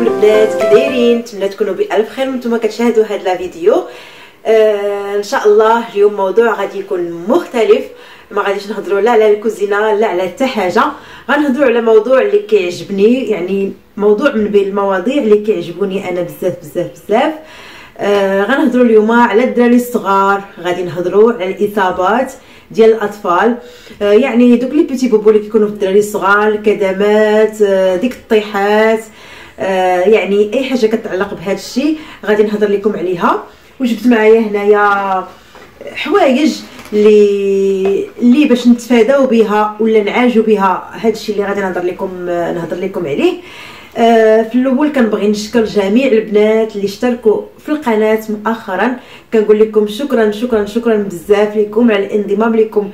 البنات كي دايرين؟ نتمنى تكونوا بالف خير وانتم كتشاهدوا هذا لا فيديو. ان شاء الله اليوم موضوع غادي يكون مختلف، ما غاديش نهضروا لا على الكوزينه لا على حتى حاجه، غنهضروا على موضوع اللي كيعجبني، يعني موضوع من بين المواضيع اللي كيعجبوني انا بزاف بزاف بزاف. غنهضروا اليوم على الدراري الصغار، غادي نهضروا على الاصابات ديال الاطفال، يعني دوك لي بيتي بوبو اللي كيكونوا في الدراري الصغار، الكدمات، ديك الطيحات، يعني اي حاجه كتعلق بهذا الشيء غادي نهضر لكم عليها. وجبت معايا هنايا حوايج اللي باش نتفاداو بها ولا نعالجوا بها هذا الشيء اللي غادي نهضر لكم عليه. في الاول كنبغي نشكر جميع البنات اللي اشتركوا في القناه مؤخرا، كنقول لكم شكرا شكرا شكرا بزاف لكم على الانضمام لكم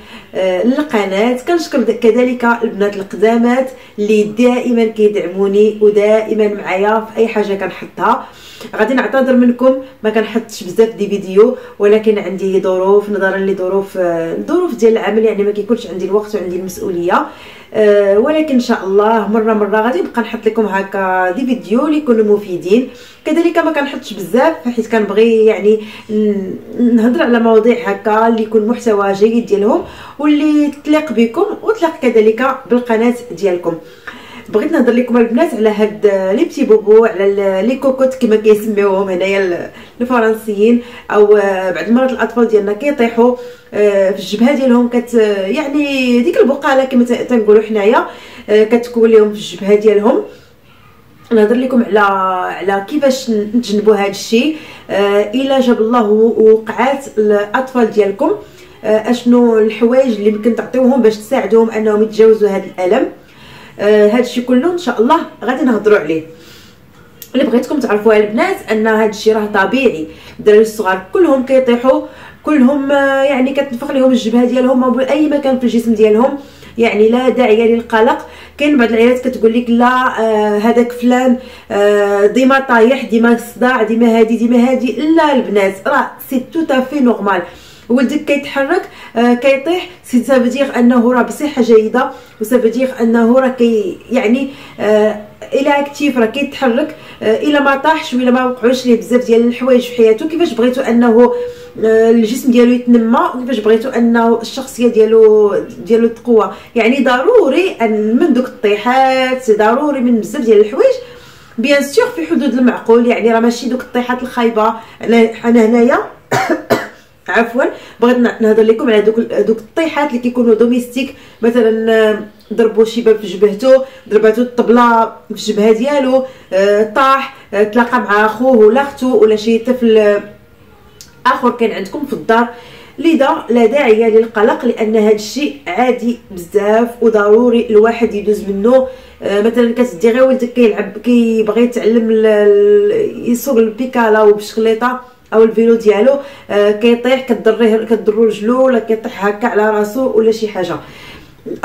للقناه. كنشكر كذلك البنات القدامات اللي دائما كيدعموني ودائما معايا في اي حاجه كنحطها. غادي نعتذر منكم ما كنحطش بزاف دي فيديو، ولكن عندي ظروف نظرا لظروف ديال العمل، يعني ما كيكونش عندي الوقت وعندي المسؤوليه. ولكن ان شاء الله مره غادي نبقى نحط لكم هكا دي فيديو اللي يكونوا مفيدين. كذلك ما كنحطش بزاف حيت كنبغي يعني نهضر على مواضيع هكا اللي يكون محتوى جيد ديالهم واللي تليق بكم وتليق كذلك بالقناه ديالكم. بغيت نهضر لكم البنات على هاد لي بتي بوبو، على لي كوكوت كما كيسميوهم هنايا الفرنسيين، او بعض المرات الاطفال ديالنا كيطيحوا في الجبهه ديالهم، يعني ديك البقاله كما تنقولوا حنايا كتكون لهم في الجبهه ديالهم. نهضر لكم على كيفاش نتجنبوا هذا الشيء الا جاب الله وقعات الاطفال ديالكم، اشنو الحوايج اللي ممكن تعطيوهم باش تساعدوهم انهم يتجاوزوا هذا الالم. هذا الشيء كله ان شاء الله غادي نهضروا عليه. اللي بغيتكم تعرفوها البنات ان هذا الشيء راه طبيعي، الدراري الصغار كلهم كيطيحوا، كلهم يعني كتنفخ لهم الجبهه ديالهم او اي مكان في الجسم ديالهم، يعني لا داعي للقلق. كاين بعض العائلات كتقول لك لا هذاك فلان ديما طايح، ديما صداع، ديما هادي. لا البنات، راه سي تو افي نورمال. ولدك كيتحرك كيطيح، سي سافدير انه راه بصحه جيده، وسافدير انه راه يعني الى اكتيف راه كيتحرك. الا ما طاحش ولا ما وقعوش ليه بزاف ديال الحوايج في حياته، كيفاش بغيتوا انه الجسم ديالو يتنمى، وكيفاش بغيتوا انه الشخصيه ديالو تقوى. يعني ضروري ان من دوك الطيحات، ضروري من بزاف ديال الحوايج بيان سور في حدود المعقول، يعني راه ماشي دوك الطيحات الخايبه. انا هنايا عفوا بغيت نهضر لكم على دوك الطيحات اللي كيكونوا دوميستيك، مثلا ضربوا شي باب في جبهته، ضرباتو الطبله في الجبهه ديالو، طاح، تلاقى مع خوه ولا اختو ولا شي طفل اخر كان عندكم في الدار. لذا لا داعي للقلق، لان هذا الشيء عادي بزاف وضروري الواحد يدوز منه. مثلا كتدي غير ولدك كيلعب كيبغي يتعلم يسوق البيكالا وبشكليطه او الفيلو ديالو، كيطيح كضرو رجلو ولا كيطيح هكا على راسو ولا شي حاجه.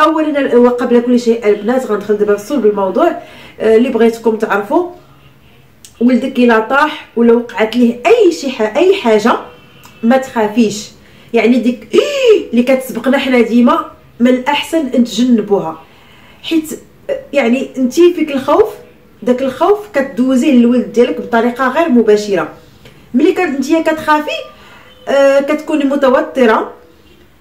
اولا وقبل كل شيء البنات غندخل دابا في صلب الموضوع. اللي بغيتكم تعرفوا، ولدك الا طاح ولا وقعت ليه اي حاجه ما تخافيش، يعني ديك اللي كتسبقنا حنا ديما من الاحسن نتجنبوها، حيت يعني انتي فيك الخوف، داك الخوف كتدوزيه للولد ديالك بطريقه غير مباشره. ملي نتيا كتخافي كتكوني متوتره،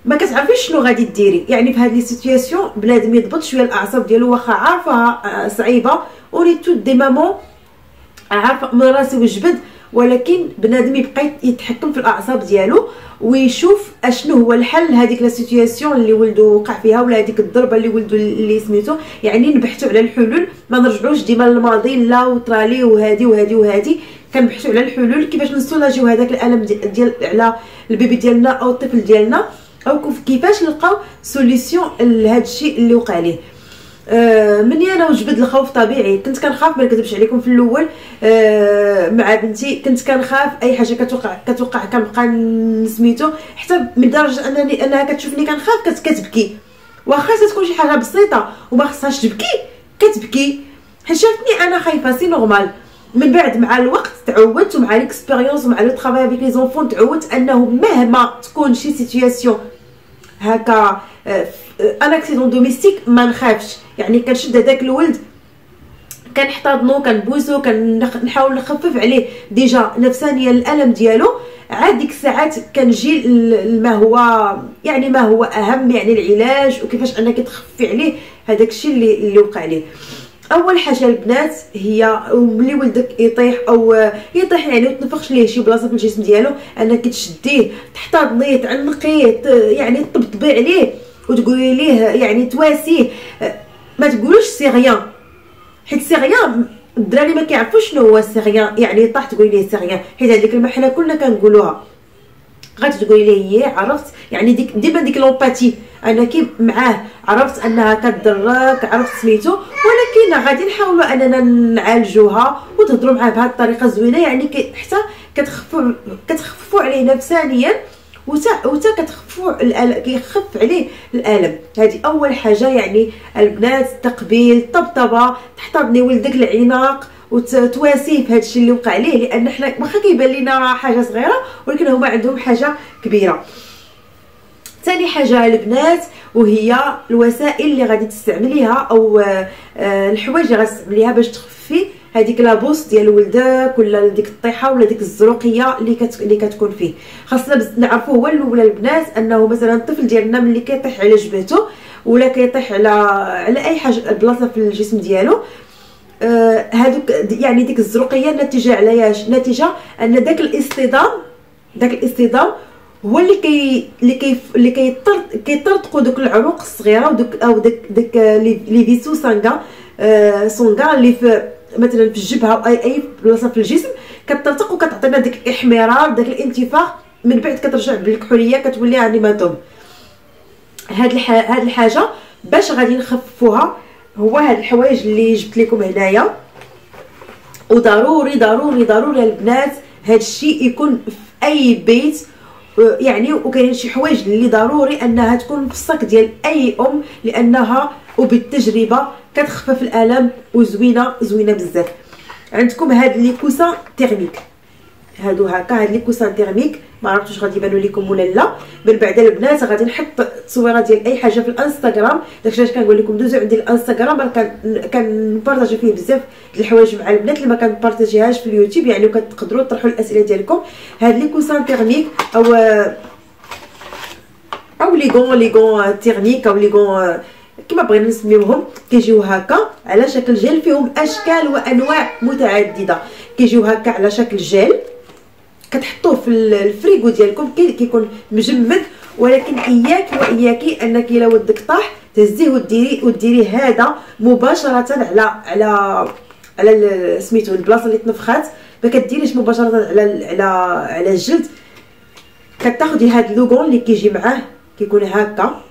ما كتعرفيش شنو غادي ديري. يعني في هذه السيتوياسيون بنادم يضبط شويه الاعصاب ديالو، واخا عارفها صعيبه اوني تو دي مامون عارفه من راسي وجبد، ولكن بنادم يبقى يتحكم في الاعصاب ديالو ويشوف اشنو هو الحل لهذيك لا سيتوياسيون اللي ولدو وقع فيها، ولا هذيك الضربه اللي ولدو اللي سميتو. يعني نبحثوا على الحلول، ما نرجعوش ديما للماضي لا وطرالي وهادي كنبحثوا على الحلول كيفاش نسولاجيو هذاك الالم ديال على البيبي ديالنا او الطفل ديالنا، او كيفاش نلقاو سوليسيون لهذا الشيء اللي وقع ليه. مني انا وجبد الخوف طبيعي، كنت كنخاف، ما نكذبش عليكم في الاول. مع بنتي كنت كنخاف اي حاجه كتوقع كنبقى نسميتو، حتى من درجه انها كتشوفني كنخاف كتبكي، واخا تكون شي حاجه بسيطه وما خصهاش تبكي كتبكي، حيت شافتني انا خايفه. سي نورمال. من بعد مع الوقت تعودت، ومع ليكسبيريونس ومع لو طرافاي افيك لي زونفون تعودت انه مهما تكون شي سيتوياسيون هكا ان اكسيدون دوميستيك ما نخافش. يعني كنشد هذاك الولد كنحتضنو كنبوسو كنحاول نخفف عليه ديجا نفسانيا الالم ديالو. عاد ديك الساعات كنجي ما هو اهم، يعني العلاج وكيفاش انك تخفي عليه هذاك الشيء اللي وقع ليه. اول حاجه البنات هي ملي ولدك يطيح او يطيح يعني وتنفخش ليه شي بلاصه في الجسم ديالو، انك تشديه تحتضنيه تعنقيه يعني تطبطبي عليه وتقولي ليه يعني تواسيه. ما تقولوش سي غيان، حيت سي غيان الدراري ما كيعرفوش شنو هو سي غيان، يعني طاح تقولي ليه سي غيان، حيت هذيك الكلمه حنا كلنا كنقولوها. غتقولي ليه هي عرفت يعني ديما ديك لومباتي انك معاه، عرفت انها كضرك، عرفت سميتو، ولكن غادي نحاولوا اننا نعالجوها وتهضروا معاه بهذه الطريقه زوينه، يعني حتى كتخففوا عليه نفسانيا وتا كتخففوا كيخف عليه الالم. هذه اول حاجه. يعني البنات تقبيل، طبطبه، تحتضني ولدك العناق وتواسيه في هذا الشيء اللي وقع ليه، لان حنا واخا كيبان لنا حاجه صغيره ولكن هما عندهم حاجه كبيره. ثاني حاجه البنات وهي الوسائل اللي غادي تستعمليها او الحوايج اللي غتستعمليها باش تخفي هذيك لابوس ديال ولدك ولا ديك الطيحه ولا ديك الزروقيه اللي كتكون فيه. خاصنا نعرفوا هو الاول البنات انه مثلا الطفل ديالنا ملي كيطيح على جبهته ولا كيطيح على اي حاجه بلاصه في الجسم ديالو، هذوك يعني ديك الزروقيه نتيجه على نتيجه ان داك الاصطدام هو اللي كيطرطقوا دوك العروق الصغيره ودوك او داك لي فيسو سونغا اللي في مثلا في الجبهه او اي بلاصه في الجسم كتطرطق وكتعطينا داك الاحمرار، داك الانتفاخ، من بعد كترجع بالكحوليه كتولي انيماتوم. هاد الحاجه باش غادي نخففوها هو هاد الحوايج اللي جبت لكم هنايا. وضروري ضروري ضروري البنات هاد الشيء يكون في اي بيت، يعني وكاين شي حوايج اللي ضروري انها تكون في الصك ديال اي ام، لانها وبالتجربه كتخفف الالم وزوينه بزاف. عندكم هاد لي كوسان تيرميك، هادو هكا، هاد لي كوسان تيرميك ما عرفتش غادي يبانوا لكم ولا لا. من بعد البنات غادي نحط تصويره ديال اي حاجه في الانستغرام، داكشي علاش كنقول لكم دوزو عندي الانستغرام، انا كنبارطاجي فيه بزاف د الحوايج مع البنات اللي ما كنبارطاجيهاش في اليوتيوب، يعني وكتقدروا تطرحوا الاسئله ديالكم. هاد لي كوسان تيرميك او ليغون تيرميك او ليغون كما بغينا نسميوهم، كيجيو هكا على شكل جيل، فيهم اشكال وانواع متعدده، كيجيو هكا على شكل جيل كتحطوه في الفريغو ديالكم كيكون مجمد. ولكن اياكي انك الا ودك طاح تهزيه وديريه هذا مباشره على سميتو البلاصه اللي تنفخات، ما كديريش مباشره على الجلد. كتاخدي هذا اللوغون اللي كيجي معاه كيكون هكا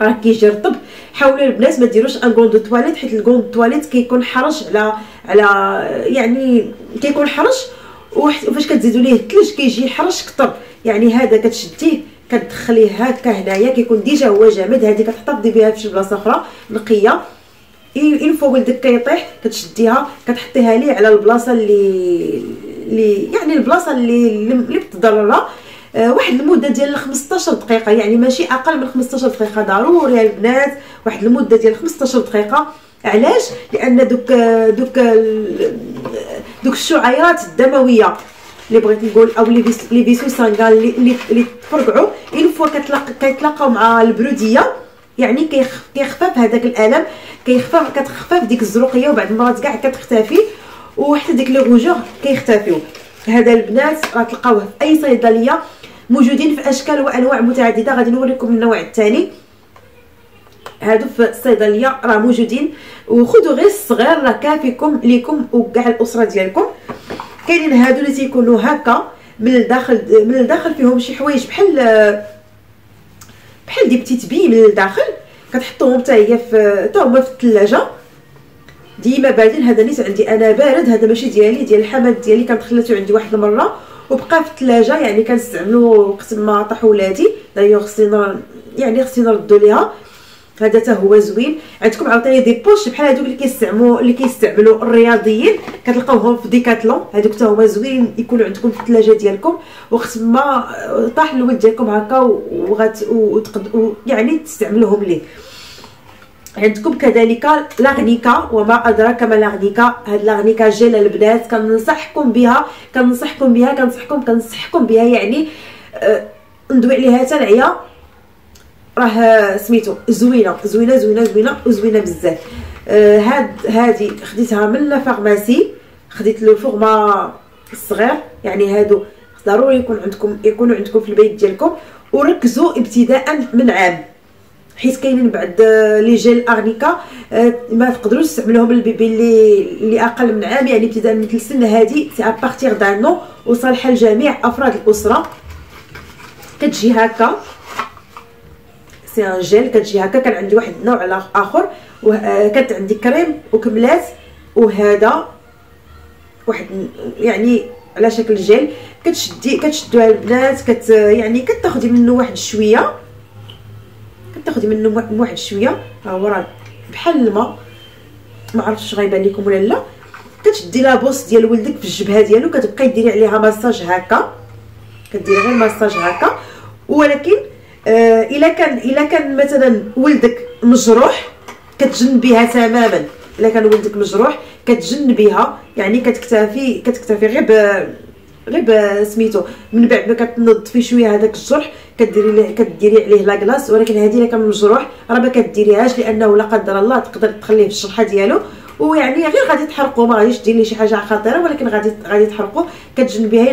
راه كيجي رطب. حاولوا البنات ما ديروش ان كون دو تواليت، حيت الكون دو تواليت كيكون حرش على يعني كيكون حرش، وفاش كتزيدوا ليه الثلج كيجي حرش كثر. يعني هذا كتشديه كتدخليه هكا هنايا كيكون ديجا هو جامد، هذه كتحتفظي بها في شي بلاصه اخرى نقيه. اين فوا ولدك كيطيح كتشديها كتحطيها ليه على البلاصه اللي يعني البلاصه اللي بتضررها، واحد المده ديال 15 دقيقه، يعني ماشي اقل من 15 دقيقه. ضروري يا البنات واحد المده ديال 15 دقيقه. علاش؟ لان دوك الشعيرات الدمويه اللي بغيت نقول او لي فيسو سانغا اللي تفرقعوا اين فوا كيتلاقاو مع البروديه، يعني كيخفف هذاك الالم، كتخفف ديك الزروقيه، وبعد المرات كاع كتختفي، وحتى ديك لي روجور كيختفيو. هذا البنات راه تلقاوه في اي صيدليه، موجودين في اشكال وانواع متعدده. غادي نوريكم النوع الثاني، هادو في الصيدليه راه موجودين، وخذوا غير الصغير راه كافيكم ليكم وكاع الاسره ديالكم. كاينين هادو اللي تيكونوا هكا من الداخل فيهم شي حوايج بحال دي بتيت بي من الداخل، كتحطوهم حتى هي في الثلاجه ديما باردين. هذا نيت عندي انا بارد، هذا ماشي ديالي، ديال الحماد ديالي كانت خلاتو عندي واحد المره وبقى في الثلاجه، يعني كنستعملو وقت ما طاح ولادي. دايوغ خصني نردو ليها. هذا حتى هو زوين. عندكم عاوتاني دي بوش بحال هذوك اللي كيستعملوا الرياضيين، كتلقاوهم في ديكاتلون، هذوك حتى هما زوين يكونوا عندكم في الثلاجه ديالكم، وقت ما طاح الولد ديالكم هكا يعني تستعملوهم ليه. عندكم كذلك لاغنيكا، وما ادراك ما لاغنيكا. هاد لاغنيكا جيل البنات كنصحكم بها كنصحكم بها يعني ندوي عليها حتى العيا، راه سميتو زوينه بزاف. هادي خديتها من لا فارماسي، خديت لو فورما الصغير، يعني هادو ضروري يكونوا عندكم في البيت ديالكم. وركزوا ابتداء من عام، حيت كاينين بعد لي جيل ارنيكا ما تقدروش تستعملوهم البيبي اللي اقل من عام، يعني ابتداء من 3 سنين. هذه سي ابارتيغ دان نو وصالحه لجميع افراد الاسره. كتجي هكا سي ان جيل، كتجي هكا. كان عندي واحد النوع اخر، كانت عندي كريم وكملات، وهذا واحد يعني على شكل جيل. كتشدوها البنات، يعني كتاخدي منه واحد شويه، ها هو راه بحال الماء، ما عرفتش غايبان لكم ولا لا. كتشدي لابوس ديال ولدك في الجبهه ديالو، كتبقاي ديري عليها مساج هكا، كديري غير مساج هكا. ولكن الا كان مثلا ولدك مجروح كتجنبيها تماما. الا كان ولدك مجروح كتجنبيها، يعني كتكتفي غير سميتو من بعد ما كتنظفي شويه هذاك الجرح كديري عليه لاكلاص. ولكن هذه الا كان مجروح راه ما كديريهاش، لانه لا قدر الله تقدر تخليه في الشرحه ديالو، ويعني غير غادي تحرقو، ما غاديش ديري شي حاجه خطيره، ولكن غادي تحرقو. كتجنبيها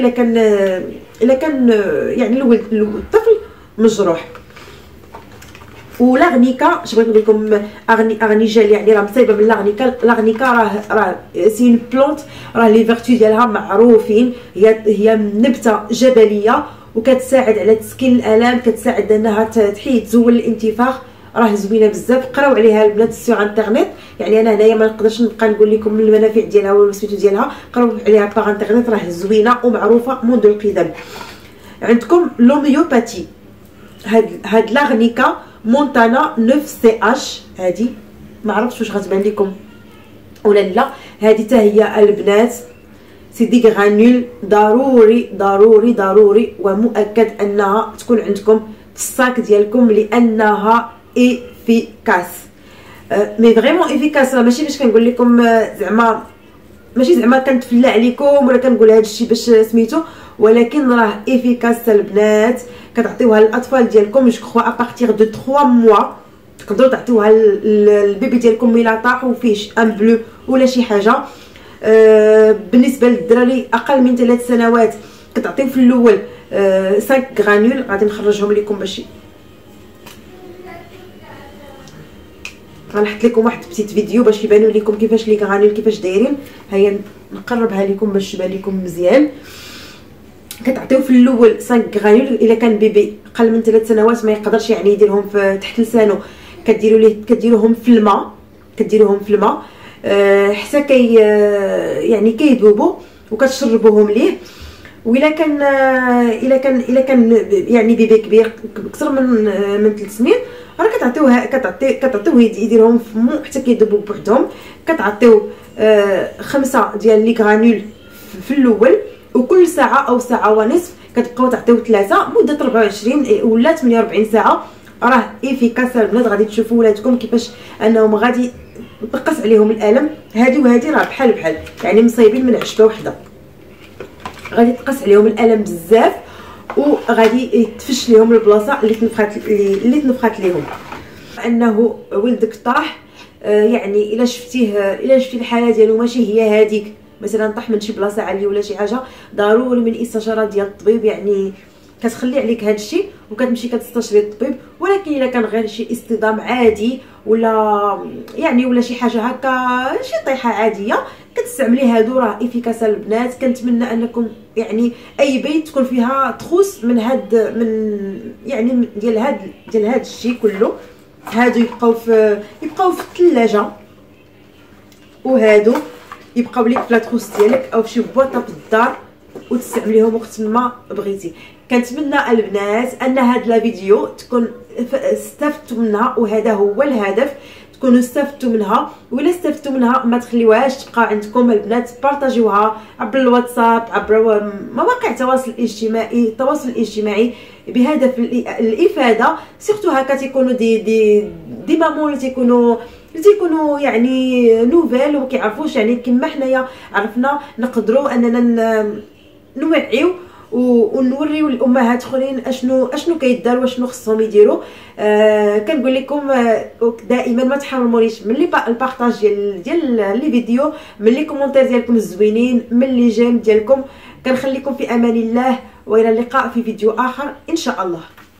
الا كان يعني الطفل مجروح. ولاغنيكا اش بغيت نقول لكم، اغني جيل يعني راه مصايبه من لاغنيكا. راه سي اون بلونت، راه لي فيرتو ديالها معروفين. هي نبته جبليه وكتساعد على تسكين الالام، كتساعد انها تزول الانتفاخ. راه زوينه بزاف، قراو عليها البنات سور انترنيت. يعني انا هنايا ما نقدرش نبقى نقول لكم المنافع ديالها ولا السميتو ديالها، قراو عليها باغ انترنيت، راه زوينه ومعروفه منذ القدم. عندكم لوميوباتي، هاد لاغنيكا مونتانا 9 سي اش. هادي ما عرفتش واش غتبان لكم ولا لا. هادي حتى هي البنات سي دي غرانول، ضروري ومؤكد انها تكون عندكم في الصاك ديالكم، لانها افيكاس. مي فريمون افيكاس، ماشي باش كنقول لكم زعما، ماشي زعما كنتفلى عليكم ولا كنقول هذا الشيء باش سميتو، ولكن راه افيكاس البنات. كتعطيوها للاطفال ديالكم جو كخوا ابارتيغ دو 3 موا، تقدروا تعطيوها للبيبي ديالكم الا طاحوا فيه ان بلو ولا شي حاجه. بالنسبه للدراري اقل من 3 سنوات كتعطيو في الاول 5 غرانول. غادي نخرجهم لكم باش غنحط لكم واحد بسيط فيديو باش يبانوا لكم كيفاش لي غرانول كيفاش دايرين. هيا نقربها لكم باش تبان لكم مزيان. كتعطيو في الاول 5 غرانول. الا كان بيبي اقل من 3 سنوات ما يقدرش يعني يديرهم في تحت لسانه، كديروهم في الماء حتى يعني كيذوبوا وكتشربوهم ليه. والا كان يعني بيبي كبير اكثر من 3 سنين راه كتعطيوه يديرهم في مو حتى كيذوبوا بوحدهم. كتعطيو 5 ديال لي غرانول في الاول، وكل ساعه او ساعه ونصف كتبقاو تعطيو 3 مده 24 ولا 48 ساعه. راه افيكاس البنات. غادي تشوفوا ولادكم كيفاش انهم غادي ينقص عليهم الالم. هذه وهذه راه بحال يعني مصايبين من عشبه وحده، غادي تنقص عليهم الالم بزاف، وغادي يتفش ليهم البلاصه اللي تنفخات ليهم. انه ولدك طاح، يعني الا شفتي الحاله ديالو ماشي هي هذيك، مثلا طاح من شي بلاصه عاليه ولا شي حاجه، ضروري من استشاره ديال الطبيب. يعني كتخلي عليك هذا الشيء وكتمشي كتستشري الطبيب. ولكن الا كان غير شي اصطدام عادي ولا شي حاجه هكا، شي طيحه عاديه، كتستعملي هادو. راه افيكاس البنات. كنتمنى انكم يعني اي بيت تكون فيها تخوص من يعني ديال هاد الشيء كله. هادو يبقاو في الثلاجه، وهادو يبقاو لك في لاطروس ديالك او في شي بواطه في الدار وتستعمليهم وقت ما بغيتي. كنتمنى البنات ان هاد لا فيديو تكون استفدتوا منها، وهذا هو الهدف، تكونوا استفدتوا منها. ولا استفدتوا منها ما تخليوهاش تبقى عندكم البنات، بارطاجيوها عبر الواتساب، عبر مواقع التواصل الاجتماعي بهدف الافاده. سيرتو هكا تيكونوا دي مامون اللي تيكونوا يعني نوفيل وما كيعرفوش، يعني كما حنايا عرفنا نقدروا اننا نوعيو ونوريو الامهات اخرين اشنو كيدار واشنو خصهم يديروا. كنقول لكم دائما ما تحرمونيش من البارطاج ديال لي فيديو، من لي كومونتير ديالكم الزوينين، من لي جيم ديالكم. كنخليكم في امان الله، والى اللقاء في فيديو اخر ان شاء الله.